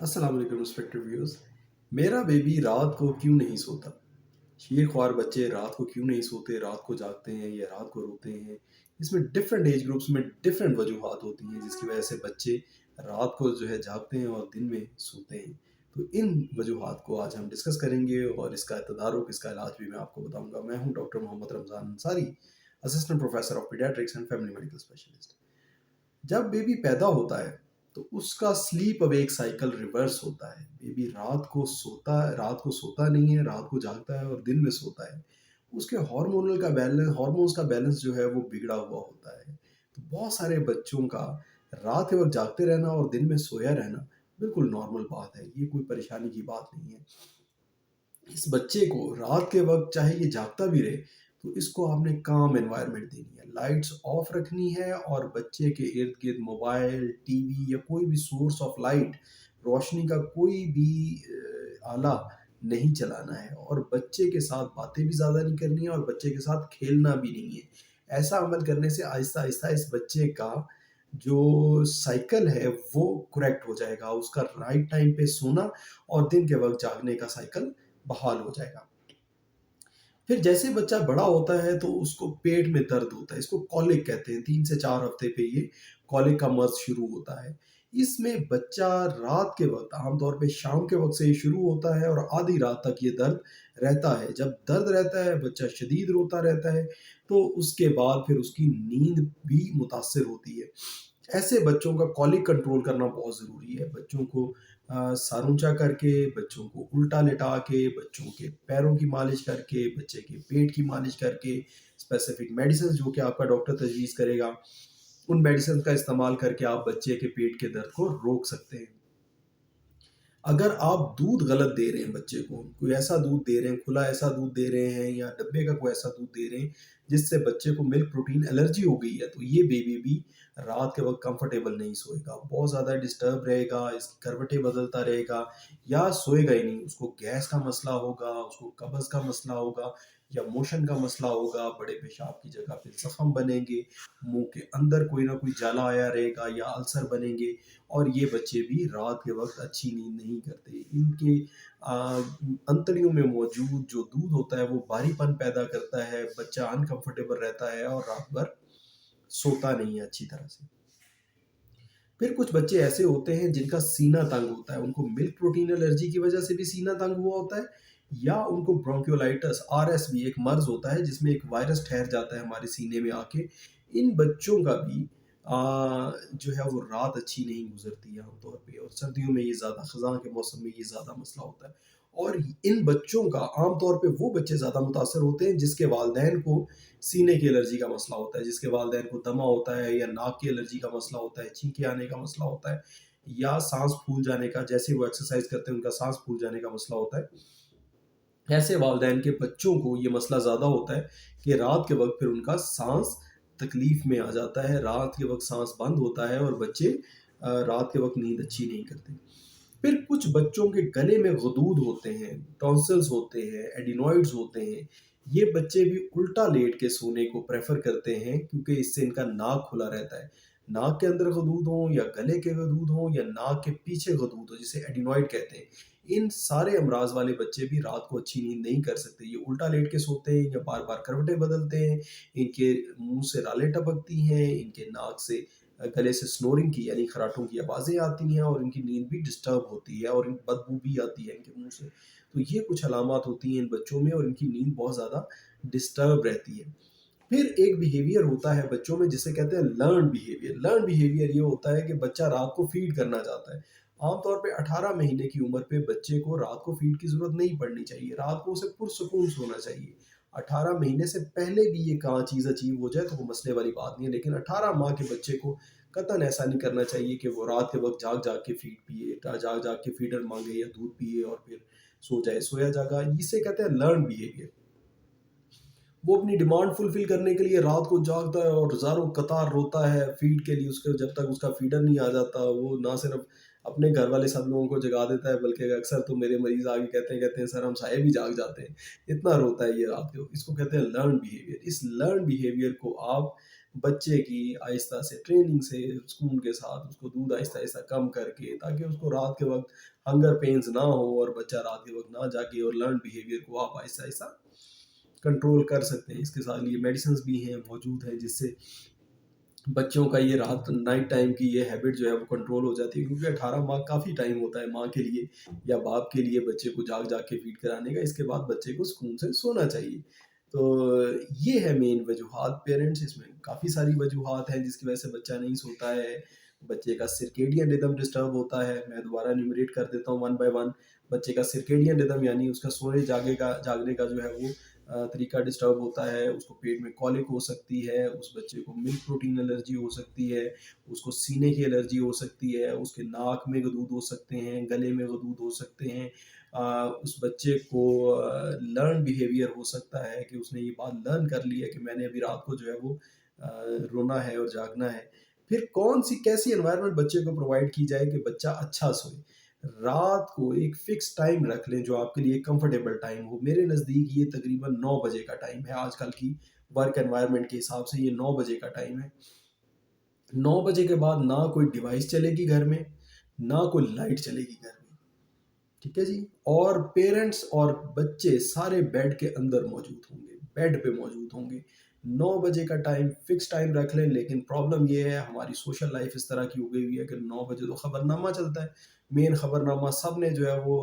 अस्सलाम वालेकुम respected viewers. मेरा बेबी रात को क्यों नहीं सोता? शीर-ख्वार बच्चे रात को क्यों नहीं सोते, रात को जागते हैं या रात को रोते हैं। इसमें डिफरेंट एज ग्रुप्स में डिफरेंट वजूहात होती हैं जिसकी वजह से बच्चे रात को जो है जागते हैं और दिन में सोते हैं। तो इन वजूहात को आज हम डिस्कस करेंगे और इसका तदारुक, इसका इलाज भी मैं आपको बताऊँगा। मैं हूँ doctor Mohammed Ramzan Ansari, assistant professor of paediatrics and family medical specialist. जब बेबी पैदा होता है तो उसका स्लीप अवेक साइकिल रिवर्स होता है। बेबी रात को सोता नहीं है, रात को जागता है और दिन में सोता है। उसके हार्मोन्स का बैलेंस जो है वो बिगड़ा हुआ होता है। तो बहुत सारे बच्चों का रात के वक़्त जागते रहना और दिन में सोया रहना बिल्कुल नॉर्मल बात है। ये कोई परेशानी की बात नहीं है। इस बच्चे को रात के वक़्त चाहे ये जागता भी रहे, तो इसको आपने काम एनवायरनमेंट देनी है, लाइट्स ऑफ रखनी है और बच्चे के इर्द-गिर्द मोबाइल, टीवी या कोई भी सोर्स ऑफ लाइट, रोशनी का कोई भी आला नहीं चलाना है और बच्चे के साथ बातें भी ज़्यादा नहीं करनी है और बच्चे के साथ खेलना भी नहीं है। ऐसा अमल करने से आहिस्ता-आहिस्ता इस बच्चे का जो साइकिल है वो करेक्ट हो जाएगा। उसका राइट टाइम पे सोना और दिन के वक़्त जागने का साइकिल बहाल हो जाएगा। फिर जैसे बच्चा बड़ा होता है तो उसको पेट में दर्द होता है, इसको कॉलिक कहते हैं। 3 से 4 हफ्ते पे ये कॉलिक का मर्ज़ शुरू होता है। इसमें बच्चा रात के वक़्त, आमतौर पे शाम के वक़्त से ये शुरू होता है और आधी रात तक ये दर्द रहता है। जब दर्द रहता है, बच्चा शदीद रोता रहता है, तो उसके बाद फिर उसकी नींद भी मुतासिर होती है। ऐसे बच्चों का कॉलिक कंट्रोल करना बहुत ज़रूरी है। बच्चों को सर ऊँचा करके, बच्चों को उल्टा लिटा के, बच्चों के पैरों की मालिश करके, बच्चे के पेट की मालिश करके, स्पेसिफिक मेडिसिन्स जो कि आपका डॉक्टर तजवीज़ करेगा, उन मेडिसिन का इस्तेमाल करके आप बच्चे के पेट के दर्द को रोक सकते हैं। अगर आप दूध गलत दे रहे हैं बच्चे को, कोई ऐसा दूध दे रहे हैं, खुला ऐसा दूध दे रहे हैं या डब्बे का कोई ऐसा दूध दे रहे हैं, जिससे बच्चे को मिल्क प्रोटीन एलर्जी हो गई है, तो ये बेबी भी रात के वक़्त कंफर्टेबल नहीं सोएगा। बहुत ज़्यादा डिस्टर्ब रहेगा, इसकी करवटें बदलता रहेगा या सोएगा ही नहीं। उसको गैस का मसला होगा, उसको कब्ज़ का मसला होगा या मोशन का मसला होगा, बड़े पेशाब की जगह पे ज़ख्म बनेंगे, मुँह के अंदर कोई ना कोई जाला आया रहेगा या अल्सर बनेंगे और ये बच्चे भी रात के वक़्त अच्छी नींद नहीं करते। इनके अंतड़ियों में मौजूद जो दूध होता है वो भारीपन पैदा करता है, बच्चा अनकम्फ़र्टेबल रहता है और रात भर सोता नहीं है अच्छी तरह से। फिर कुछ बच्चे ऐसे होते हैं जिनका सीना तंग होता है, उनको मिल्क प्रोटीन एलर्जी की वजह से भी सीना तंग हुआ होता है या उनको ब्रोंकियोलाइटिस आरएसवी एक मर्ज़ होता है जिसमें एक वायरस ठहर जाता है हमारे सीने में आके। इन बच्चों का भी जो है वो रात अच्छी नहीं गुज़रती है आम तौर पे और सर्दियों में ये ज़्यादा ख़ज़ां के मौसम में ये ज़्यादा मसला होता है। और इन बच्चों का आम तौर पे वो बच्चे ज़्यादा मुतासर होते हैं जिसके वालिदैन को सीने की एलर्जी का मसला होता है, जिसके वालिदैन को दमा होता है या नाक की एलर्जी का मसला होता है, छींके आने का मसला होता है या साँस फूल जाने का, जैसे वो एक्सरसाइज़ करते हैं उनका साँस फूल जाने का मसला होता है। ऐसे वालिदैन के बच्चों को ये मसला ज़्यादा होता है कि रात के वक़्त फिर उनका साँस तकलीफ़ में आ जाता है, रात के वक़्त साँस बंद होता है और बच्चे रात के वक़्त नींद अच्छी नहीं करते। फिर कुछ बच्चों के गले में गदूद होते हैं, टॉन्सिल्स होते हैं, एडिनॉइड्स होते हैं। ये बच्चे भी उल्टा लेट के सोने को प्रेफ़र करते हैं क्योंकि इससे इनका नाक खुला रहता है। नाक के अंदर गदूद हों या गले के गदूद हों या नाक के पीछे गदूद हो जिसे एडिनॉइड कहते हैं। इन सारे अमराज़ वाले बच्चे भी रात को अच्छी नींद नहीं कर सकते। ये उल्टा लेट के सोते हैं या बार-बार करवटें बदलते हैं, इनके मुँह से रालें टपकती हैं, इनके नाक से गले से स्नोरिंग की यानी खर्राटों की आवाज़ें आती हैं और इनकी नींद भी डिस्टर्ब होती है और इन बदबू भी आती है इनके मुँह से। तो ये कुछ अलामत होती हैं इन बच्चों में और इनकी नींद बहुत ज़्यादा डिस्टर्ब रहती है। फिर एक बिहेवियर होता है बच्चों में जिसे कहते हैं लर्न्ड बिहेवियर। लर्न्ड बिहेवियर ये होता है कि बच्चा रात को फ़ीड करना चाहता है। आम तौर पे 18 महीने की उम्र पे बच्चे को रात को फ़ीड की ज़रूरत नहीं पड़नी चाहिए। रात को उसे पुरसुकून सोना चाहिए। 18 महीने से पहले भी ये कहाँ चीज़ अचीव हो जाए तो वो मसले वाली बात नहीं है। लेकिन 18 माह के बच्चे को कतई ऐसा नहीं करना चाहिए कि वो रात के वक़्त जाग-जाग के फ़ीड पिए, जाग-जाग के फ़ीडर माँगे या दूध पिए और फिर सो जाए। सोया जागा इसे कहते हैं लर्न्ड बिहेवियर। वो अपनी डिमांड फुलफ़िल करने के लिए रात को जागता है और ज़ारों कतार रोता है फ़ीड के लिए, उसके जब तक उसका फ़ीडर नहीं आ जाता, वो ना सिर्फ़ अपने घर वाले सब लोगों को जगा देता है, बल्कि अक्सर तो मेरे मरीज़ आके कहते हैं, "सर हम साए भी जाग जाते हैं।" इतना रोता है ये रात को। इसको कहते हैं लर्न्ड बिहेवियर। इस लर्न्ड बिहेवियर को आप بچے کی آہستہ سے ٹریننگ سے سکون کے ساتھ اس کو دودھ آہستہ آہستہ کم کر کے، تاکہ اس کو رات کے وقت ہنگر پینز نہ ہو اور بچہ رات کے وقت نہ جاگے، اور لرن بیہیویئر کو آپ آہستہ آہستہ کنٹرول کر سکتے ہیں. اس کے ساتھ یہ میڈیسنز بھی ہیں موجود ہیں جس سے بچوں کا یہ رات نائٹ ٹائم کی یہ ہیبٹ جو ہے وہ کنٹرول ہو جاتی ہے، کیونکہ 18 ماہ کافی ٹائم ہوتا ہے ماں کے لیے یا باپ کے لیے بچے کو جاگ جاگ کے فیڈ کرانے کا. اس کے بعد بچے کو سکون سے سونا چاہیے. تو یہ ہے مین وجوہات پیرنٹس. اس میں کافی ساری وجوہات ہیں جس کی وجہ سے بچہ نہیں سوتا ہے. بچے کا سرکیڈین ردم ڈسٹرب ہوتا ہے. میں دوبارہ نیومریٹ کر دیتا ہوں ون بائی ون. بچے کا سرکیڈین ردم یعنی اس کا سونے جاگنے کا جو ہے وہ طریقہ ڈسٹرب ہوتا ہے. اس کو پیٹ میں کولک ہو سکتی ہے، اس بچے کو ملک پروٹین الرجی ہو سکتی ہے، اس کو سینے کی الرجی ہو سکتی ہے، اس کے ناک میں غدود ہو سکتے ہیں، گلے میں غدود ہو سکتے ہیں. اس بچے کو لرن بیہیویئر ہو سکتا ہے کہ اس نے یہ بات لرن کر لی ہے کہ میں نے ابھی رات کو جو ہے وہ رونا ہے اور جاگنا ہے. پھر کون سی کیسی انوائرمنٹ بچے کو پرووائڈ کی جائے کہ بچہ اچھا سوئے. رات کو ایک فکس ٹائم رکھ لیں جو آپ کے لیے کمفرٹیبل ٹائم ہو. میرے نزدیک یہ تقریباً 9 بجے کا ٹائم ہے. آج کل کی ورک انوائرمنٹ کے حساب سے یہ 9 بجے کا ٹائم ہے. 9 بجے کے بعد نہ کوئی ڈیوائس چلے گی گھر میں، نہ کوئی لائٹ چلے گی گھر میں. ٹھیک ہے جی. اور پیرنٹس اور بچے سارے بیڈ کے اندر موجود ہوں گے، بیڈ پہ موجود ہوں گے. 9 بجے کا ٹائم فکس ٹائم رکھ لیں. لیکن پرابلم یہ ہے ہماری سوشل لائف اس طرح کی ہو گئی ہوئی ہے کہ 9 بجے تو خبر نامہ چلتا ہے. مین خبر نامہ سب نے جو ہے وہ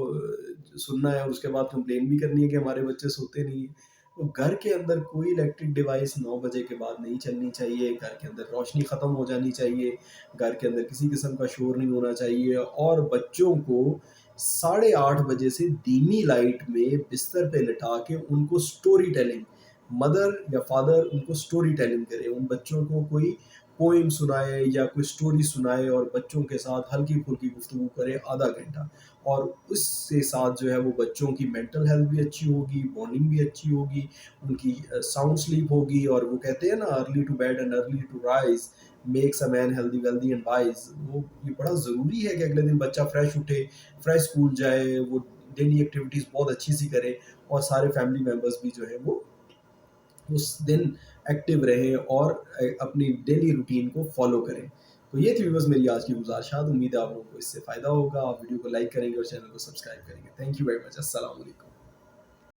سننا ہے، اور اس کے بعد کمپلین بھی کرنی ہے کہ ہمارے بچے سوتے نہیں ہیں. تو گھر کے اندر کوئی الیکٹرک ڈیوائس 9 بجے کے بعد نہیں چلنی چاہیے. گھر کے اندر روشنی ختم ہو جانی چاہیے. گھر کے اندر کسی قسم کا شور نہیں ہونا چاہیے. اور بچوں کو 8:30 بجے سے دھیمی لائٹ میں بستر پہ لٹا کے ان کو سٹوری ٹیلنگ، مدر یا فادر ان کو سٹوری ٹیلنگ کرے. ان بچوں کو کوئی پوئم سنائے یا کوئی سٹوری سنائے اور بچوں کے ساتھ ہلکی پھلکی گفتگو کرے آدھا گھنٹہ. اور اس کے ساتھ جو ہے وہ بچوں کی مینٹل ہیلتھ بھی اچھی ہوگی، بانڈنگ بھی اچھی ہوگی، ان کی ساؤنڈ سلیپ ہوگی. اور وہ کہتے ہیں نا early to bed and early to rise makes a man healthy wealthy and wise. وہ یہ بڑا ضروری ہے کہ اگلے دن بچہ فریش اٹھے، فریش اسکول جائے، وہ ڈیلی ایکٹیویٹیز بہت اچھی سی کرے، اور سارے فیملی ممبرس بھی جو ہے وہ اس دن ایکٹیو رہیں اور اپنی ڈیلی روٹین کو فالو کریں. تو یہ تھی ویورز میری آج کی گزارشات. امید ہے آپ لوگوں کو اس سے فائدہ ہوگا. آپ ویڈیو کو لائک کریں گے اور چینل کو سبسکرائب کریں گے. Thank you very much. السلام علیکم.